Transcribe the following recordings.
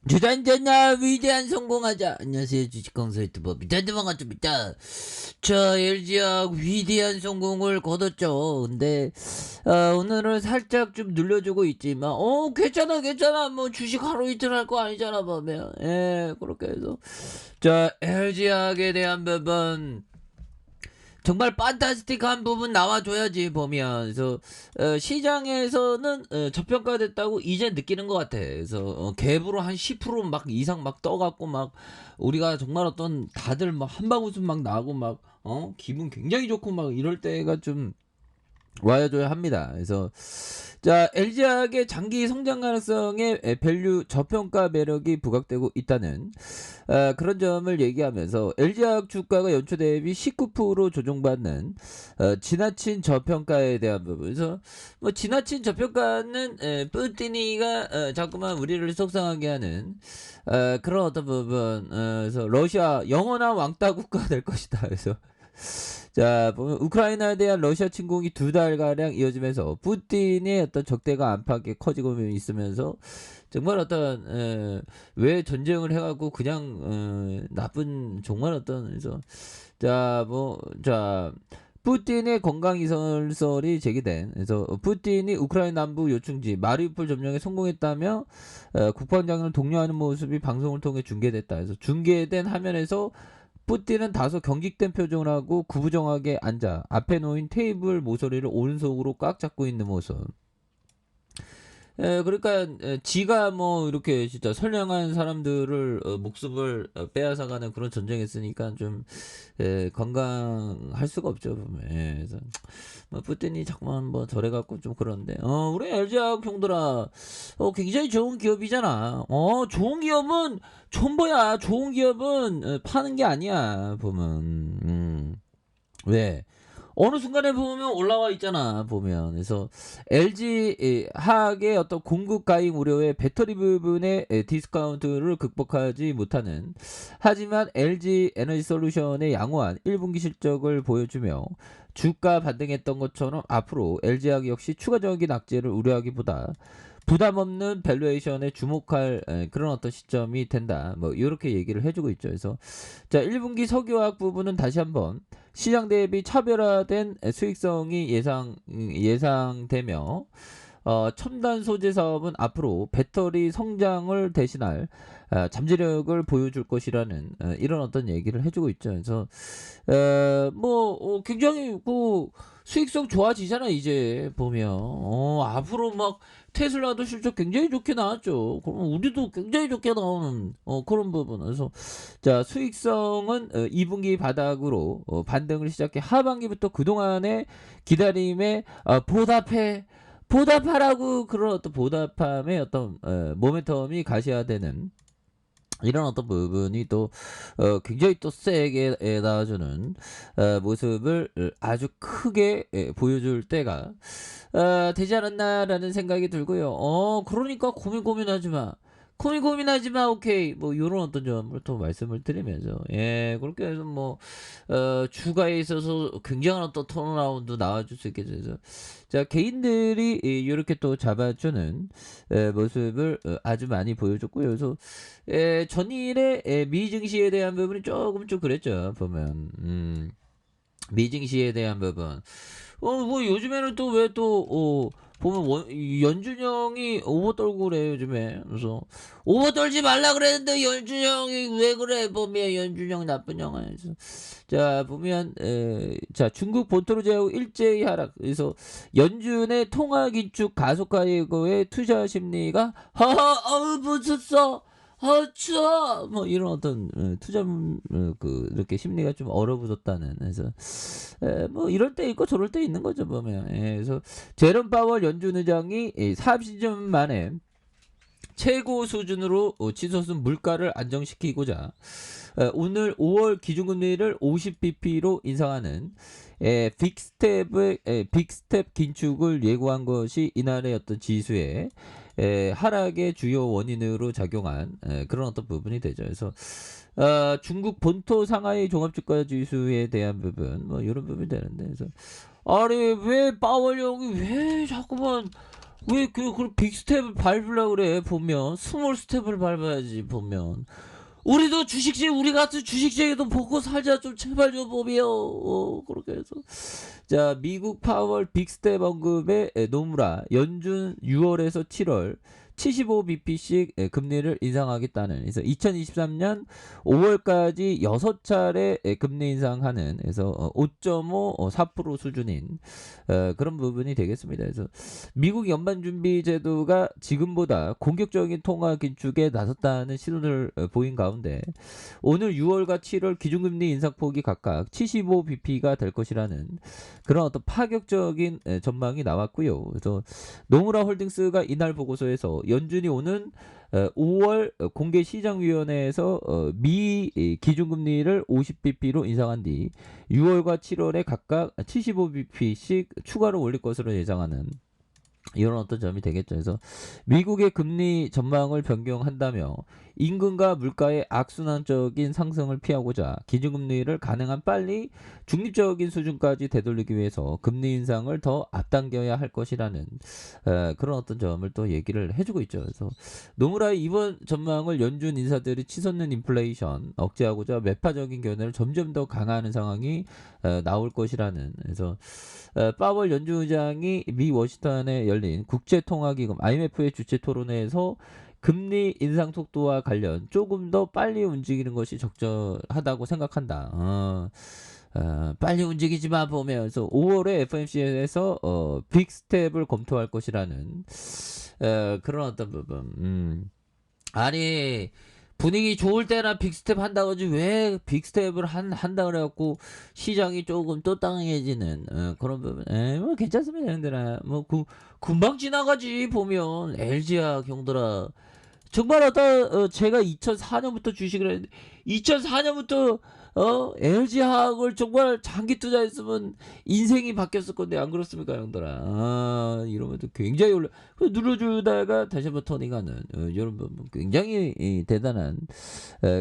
주단전야 위대한 성공하자. 안녕하세요, 주식강사 유튜버 미탄드 반갑습니다. 자, LG학 위대한 성공을 거뒀죠. 근데 오늘은 살짝 좀 눌려주고 있지만 괜찮아 뭐 주식 하루 이틀 할 거 아니잖아 보면. 그렇게 해서 자, LG학에 대한 부분 정말 판타스틱한 부분 나와줘야지 보면. 그래서 시장에서는 저평가됐다고 이제 느끼는 것 같아. 그래서 갭으로 한 10% 막 이상 막 떠갖고 막 우리가 정말 어떤 다들 막 한방웃음 막 나고 막 기분 굉장히 좋고 막 이럴 때가 좀 와줘야 합니다. 그래서 자, LG학의 장기 성장 가능성에 밸류 저평가 매력이 부각되고 있다는 그런 점을 얘기하면서 LG학 주가가 연초 대비 19% 조정받는 지나친 저평가에 대한 부분에서 뭐 지나친 저평가는 뿌티니가 자꾸만 우리를 속상하게 하는 그런 어떤 부분. 그래서 러시아 영원한 왕따 국가가 될 것이다. 그래서 자, 보면 우크라이나에 대한 러시아 침공이 2달가량 이어지면서 푸틴의 어떤 적대가 안팎에 커지고 있으면서 정말 어떤 왜 전쟁을 해갖고 그냥 나쁜 정말 어떤. 그래서 자 푸틴의 건강이설설이 제기된. 그래서 푸틴이 우크라이나 남부 요충지 마리우폴 점령에 성공했다며 국방장관을 독려하는 모습이 방송을 통해 중계됐다. 그래서 중계된 화면에서 뿌띠는 다소 경직된 표정을 하고 구부정하게 앉아 앞에 놓인 테이블 모서리를 오른손으로 꽉 잡고 있는 모습. 그러니까 지가 뭐 이렇게 진짜 선량한 사람들을 목숨을 빼앗아가는 그런 전쟁했으니까 좀 건강할 수가 없죠 보면. 그래서 뭐 뿌틴이 자꾸만 뭐 저래갖고 좀 그런데 우리 LG학 형들아, 굉장히 좋은 기업이잖아. 좋은 기업은 존버야. 좋은 기업은 파는 게 아니야 보면. 왜? 어느 순간에 보면 올라와 있잖아 보면. 그래서 LG 하악의 어떤 공급 가잉 우려의 배터리 부분의 디스카운트를 극복하지 못하는, 하지만 LG 에너지 솔루션의 양호한 1분기 실적을 보여주며 주가 반등했던 것처럼 앞으로 LG하악 역시 추가적인 악재를 우려하기보다 부담 없는 밸류에이션에 주목할 그런 어떤 시점이 된다. 뭐 이렇게 얘기를 해주고 있죠. 그래서 자, 1분기 석유화학 부분은 다시 한번 시장 대비 차별화된 수익성이 예상되며 첨단 소재 사업은 앞으로 배터리 성장을 대신할 잠재력을 보여줄 것이라는 이런 어떤 얘기를 해주고 있죠. 그래서 굉장히 수익성 좋아지잖아 이제 보면. 앞으로 막 테슬라도 실적 굉장히 좋게 나왔죠. 그럼 우리도 굉장히 좋게 나오는 그런 부분. 그래서 자, 수익성은 2분기 바닥으로 반등을 시작해 하반기부터 그동안의 기다림에 보답하라고, 그런 어떤 보답함의 어떤 모멘텀이 가셔야되는 이런 어떤 부분이 또 굉장히 또 세게 나와주는 모습을 아주 크게 보여줄 때가 되지 않았나라는 생각이 들고요. 그러니까 고민하지 마. 고민하지 마. 오케이. 뭐 요런 어떤 점을 또 말씀을 드리면서 그렇게 해서 뭐 주가에 있어서 굉장한 어떤 턴어라운드 나와줄 수 있게 돼서 자, 개인들이 이렇게 또 잡아주는 모습을 아주 많이 보여줬고요. 그래서 전일의 미증시에 대한 부분이 조금 좀 그랬죠 보면. 미증시에 대한 부분. 뭐 요즘에는 또 왜 또 보면 연준형이 오버 떨고 그래 요즘에. 그래서 오버 떨지 말라 그랬는데 연준형이 왜 그래 보면. 연준형 나쁜 형아. 그래서 자, 보면 자, 중국 본토로 제하고 일제히 하락. 그래서 연준의 통화 긴축 가속화에 투자 심리가 붙었어. 추워. 뭐 이런 어떤 투자 이렇게 심리가 좀 얼어붙었다는. 그래서 뭐 이럴 때 있고 저럴 때 있는 거죠 보면. 그래서 제롬 파월 연준 의장이 30년 만에 최고 수준으로 치솟은 물가를 안정시키고자 오늘 5월 기준금리를 50bp로 인상하는 빅스텝 긴축을 예고한 것이 이날의 어떤 지수에 하락의 주요 원인으로 작용한 그런 어떤 부분이 되죠. 그래서 중국 본토 상하이 종합주가 지수에 대한 부분 뭐 이런 부분이 되는데. 그래서 아니 왜 파월 형이 왜 자꾸만 왜 그 빅스텝을 밟으려고 그래 보면 스몰 스텝을 밟아야지 보면 우리도 주식시 우리 같은 주식시에도 보고 살자 좀 제발 좀 보며 그렇게 해서 자 미국 파월 빅스텝 언급의 노무라 연준 6월에서 7월 75bp씩 금리를 인상하겠다는 그래서 2023년 5월까지 6차례 금리 인상하는 그래서 5.5 4% 수준인 그런 부분이 되겠습니다. 그래서 미국 연방준비제도가 지금보다 공격적인 통화 긴축에 나섰다는 신호를 보인 가운데 오늘 6월과 7월 기준금리 인상폭이 각각 75bp가 될 것이라는 그런 어떤 파격적인 전망이 나왔고요. 그래서 노무라 홀딩스가 이날 보고서에서 연준이 오는 5월 공개시장위원회에서 미 기준금리를 50bp로 인상한 뒤 6월과 7월에 각각 75bp씩 추가로 올릴 것으로 예상하는 이런 어떤 점이 되겠죠. 그래서 미국의 금리 전망을 변경한다며 임금과 물가의 악순환적인 상승을 피하고자 기준금리를 가능한 빨리 중립적인 수준까지 되돌리기 위해서 금리 인상을 더 앞당겨야 할 것이라는 그런 어떤 점을 또 얘기를 해주고 있죠. 그래서 노무라의 이번 전망을 연준 인사들이 치솟는 인플레이션 억제하고자 매파적인 견해를 점점 더 강화하는 상황이 나올 것이라는 그래서 파월 연준 의장이 미 워싱턴에 열린 국제통화기금 IMF의 주최 토론회에서 금리 인상 속도와 관련 조금 더 빨리 움직이는 것이 적절하다고 생각한다. 빨리 움직이지만 보면서 5월에 FMC에서 빅스텝을 검토할 것이라는 그런 어떤 부분. 아니 분위기 좋을 때나 빅스텝 한다고 하지 왜 빅스텝을 한다 그래갖고 시장이 조금 또 땅해지는 그런 부분 뭐 괜찮습니다 형들아 뭐 금방 지나가지 보면 LG야 형들아 정말 제가 2004년부터 주식을 했는데 2004년부터 LG화학을 정말 장기 투자했으면 인생이 바뀌었을 건데 안 그렇습니까 형들아 이러면 또 굉장히 올라 눌러주다가 다시 한번 터닝하는 이런 부분 굉장히 대단한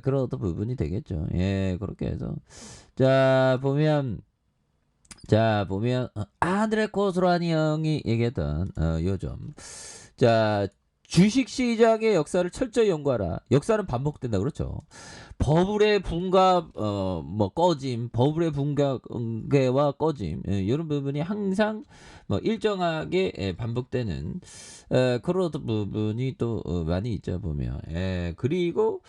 그런 어떤 부분이 되겠죠. 예 그렇게 해서 자 보면 아드레 코스라니 형이 얘기했던 요점 자 주식시장의 역사를 철저히 연구하라. 역사는 반복된다 그렇죠. 버블의 붕괴 뭐 꺼짐, 버블의 붕괴와 꺼짐 이런 부분이 항상 뭐 일정하게 반복되는 그런 어떤 부분이 또 많이 있죠 보면. 그리고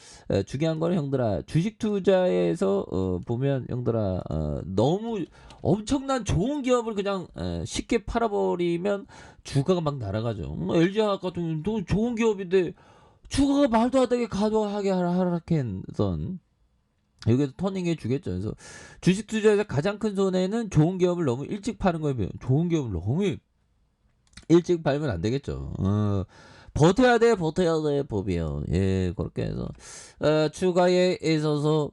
중요한 거는 형들아 주식 투자에서 보면 형들아 너무 엄청난 좋은 기업을 그냥 쉽게 팔아버리면 주가가 막 날아가죠. LG화학 같은 경우는 좋은 기업인데 주가가 말도 안 되게 과도하게 하락했던 여기서 터닝해 주겠죠. 그래서 주식 투자에서 가장 큰 손해는 좋은 기업을 너무 일찍 파는 거예요. 좋은 기업을 너무 일찍 팔면 안 되겠죠. 버텨야 돼 보면 예 그렇게 해서 주가에 있어서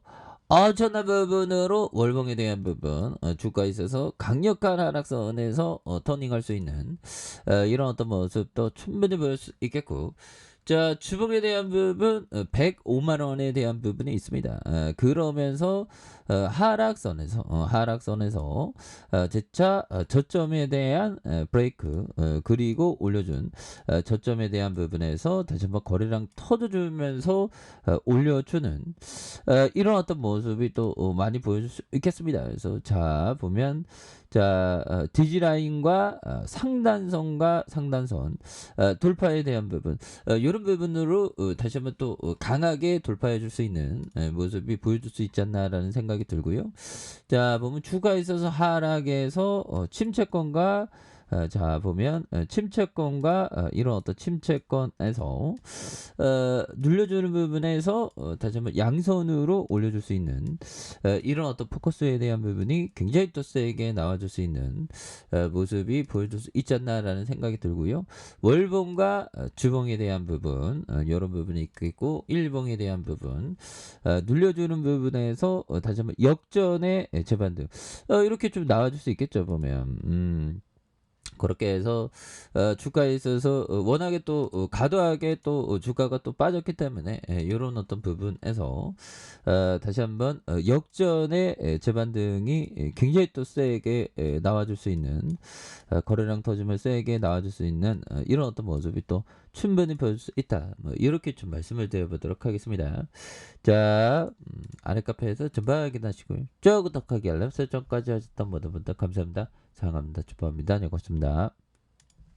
엄청난 부분으로 월봉에 대한 부분 주가에 있어서 강력한 하락선에서 터닝할 수 있는 이런 어떤 모습도 충분히 보일 수 있겠고 자 주봉에 대한 부분 105만 원에 대한 부분이 있습니다. 그러면서 하락선에서 재차 저점에 대한 브레이크 그리고 올려준 저점에 대한 부분에서 다시 한번 거래량 터져주면서 올려주는 이런 어떤 모습이 또 많이 보여줄 수 있겠습니다. 그래서 자 보면 디지라인과 상단선과 상단선 돌파에 대한 부분 이런 부분으로 다시 한번 또 강하게 돌파해 줄 수 있는 모습이 보여줄 수 있지 않나라는 생각이 들고요. 자 보면 주가에 있어서 하락에서 침체권과 자 보면 침체권과 이런 어떤 침체권에서 눌려주는 부분에서 다시 한번 양선으로 올려줄 수 있는 이런 어떤 포커스에 대한 부분이 굉장히 또 세게 나와줄 수 있는 모습이 보여줄 수 있지 않나라는 생각이 들고요. 월봉과 주봉에 대한 부분 이런 부분이 있고 일봉에 대한 부분 눌려주는 부분에서 다시 한번 역전의 재반등 이렇게 좀 나와줄 수 있겠죠 보면 그렇게 해서 주가에 있어서 워낙에 또 과도하게 또 주가가 또 빠졌기 때문에 요런 어떤 부분에서 다시 한번 역전의 재반등이 굉장히 또 세게 나와줄 수 있는 거래량 터지면 세게 나와줄 수 있는 이런 어떤 모습이 또 충분히 보여줄 수 있다. 뭐 이렇게 좀 말씀을 드려보도록 하겠습니다. 자, 아래 카페에서 전방 확인하시고요. 쭉 구독하기 알람 설정까지 하셨던 모든 분들 감사합니다. 사랑합니다. 축복합니다. 네, 고맙습니다.